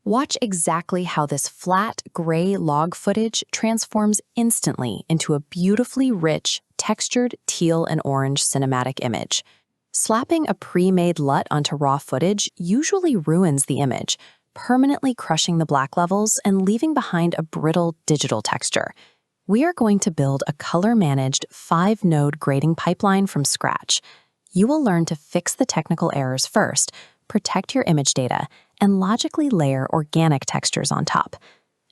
Watch exactly how this flat, gray log footage transforms instantly into a beautifully rich, textured teal and orange cinematic image. Slapping a pre-made LUT onto raw footage usually ruins the image, permanently crushing the black levels and leaving behind a brittle digital texture. We are going to build a color-managed 5-node grading pipeline from scratch. You will learn to fix the technical errors first, protect your image data, and logically layer organic textures on top.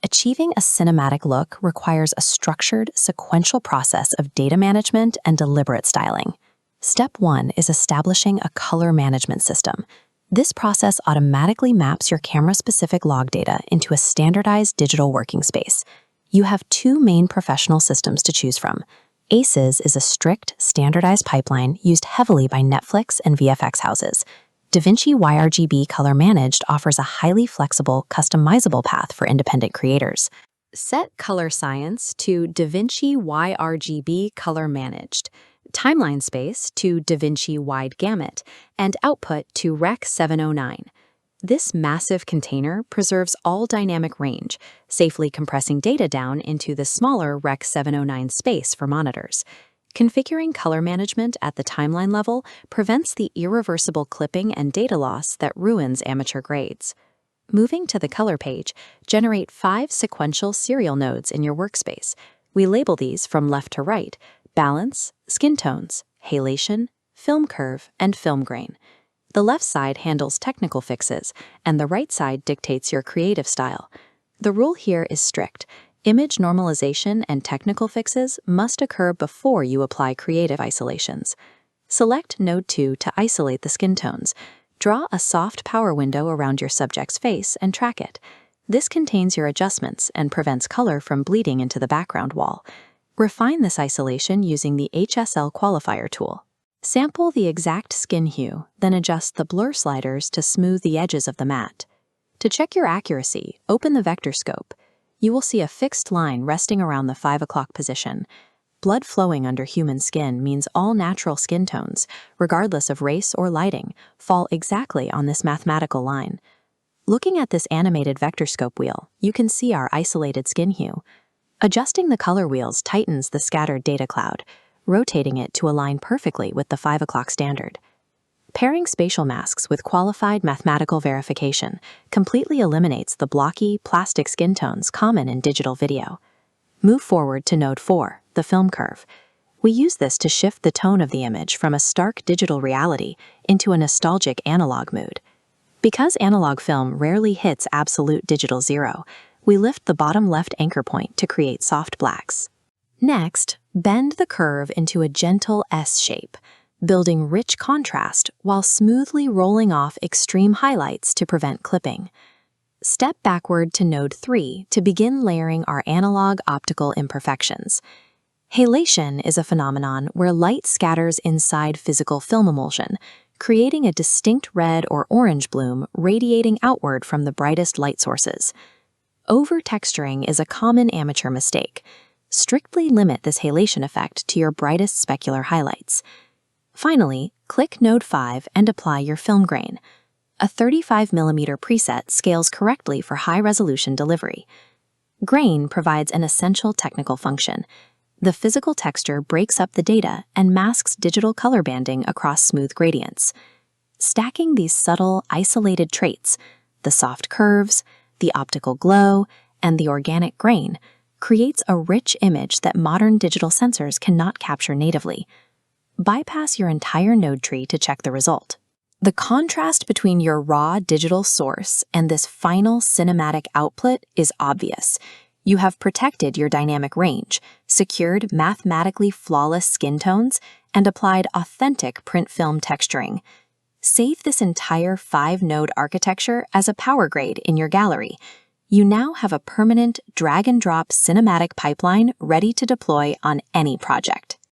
Achieving a cinematic look requires a structured, sequential process of data management and deliberate styling. Step 1 is establishing a color management system. This process automatically maps your camera-specific log data into a standardized digital working space. You have 2 main professional systems to choose from. ACES is a strict, standardized pipeline used heavily by Netflix and VFX houses. DaVinci YRGB Color Managed offers a highly flexible, customizable path for independent creators. Set color science to DaVinci YRGB Color Managed, timeline space to DaVinci Wide Gamut, and output to Rec. 709. This massive container preserves all dynamic range, safely compressing data down into the smaller Rec. 709 space for monitors. Configuring color management at the timeline level prevents the irreversible clipping and data loss that ruins amateur grades. Moving to the color page, generate 5 sequential serial nodes in your workspace. We label these from left to right: balance, skin tones, halation, film curve, and film grain. The left side handles technical fixes, and the right side dictates your creative style. The rule here is strict. Image normalization and technical fixes must occur before you apply creative isolations. Select Node 2 to isolate the skin tones. Draw a soft power window around your subject's face and track it. This contains your adjustments and prevents color from bleeding into the background wall. Refine this isolation using the HSL qualifier tool. Sample the exact skin hue, then adjust the blur sliders to smooth the edges of the matte. To check your accuracy, open the vector scope. You will see a fixed line resting around the 5 o'clock position. Blood flowing under human skin means all natural skin tones, regardless of race or lighting, fall exactly on this mathematical line. Looking at this animated vector scope wheel, you can see our isolated skin hue. Adjusting the color wheels tightens the scattered data cloud, rotating it to align perfectly with the 5 o'clock standard. Pairing spatial masks with qualified mathematical verification completely eliminates the blocky, plastic skin tones common in digital video. Move forward to Node 4, the film curve. We use this to shift the tone of the image from a stark digital reality into a nostalgic analog mood. Because analog film rarely hits absolute digital zero, we lift the bottom left anchor point to create soft blacks. Next, bend the curve into a gentle S shape, building rich contrast while smoothly rolling off extreme highlights to prevent clipping. Step backward to Node 3 to begin layering our analog optical imperfections. Halation is a phenomenon where light scatters inside physical film emulsion, creating a distinct red or orange bloom radiating outward from the brightest light sources. Over-texturing is a common amateur mistake. Strictly limit this halation effect to your brightest specular highlights. Finally, click Node 5 and apply your film grain. A 35mm preset scales correctly for high-resolution delivery. Grain provides an essential technical function. The physical texture breaks up the data and masks digital color banding across smooth gradients. Stacking these subtle, isolated traits, the soft curves, the optical glow, and the organic grain, creates a rich image that modern digital sensors cannot capture natively. Bypass your entire node tree to check the result. The contrast between your raw digital source and this final cinematic output is obvious. You have protected your dynamic range, secured mathematically flawless skin tones, and applied authentic print film texturing. Save this entire 5-node architecture as a power grade in your gallery. You now have a permanent drag-and-drop cinematic pipeline ready to deploy on any project.